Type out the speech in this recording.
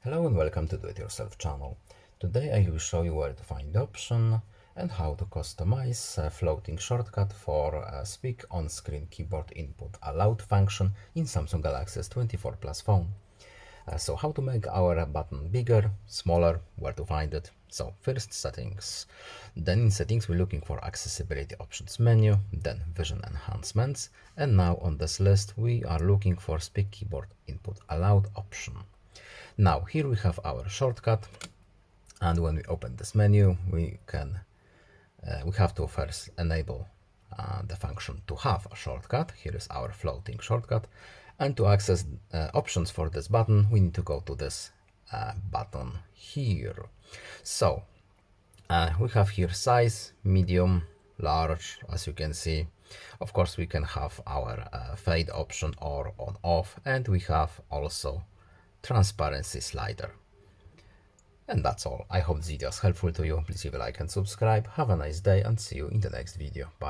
Hello and welcome to Do It Yourself channel. Today I will show you where to find the option and how to customize a floating shortcut for Speak on-screen keyboard input aloud function in Samsung Galaxy S24 Plus phone. So how to make our button bigger, smaller, where to find it. So first settings. Then in settings we're looking for accessibility options menu, then vision enhancements, and now on this list we are looking for Speak Keyboard Input Aloud option. Now here we have our shortcut, and when we open this menu we have to first enable the function to have a shortcut. Here is our floating shortcut, and to access options for this button we need to go to this button here. So we have here size, medium, large, as you can see. Of course we can have our fade option or on off, and we have also transparency slider. And that's all. I hope this video is helpful to you. Please leave a like and subscribe. Have a nice day and see you in the next video. Bye.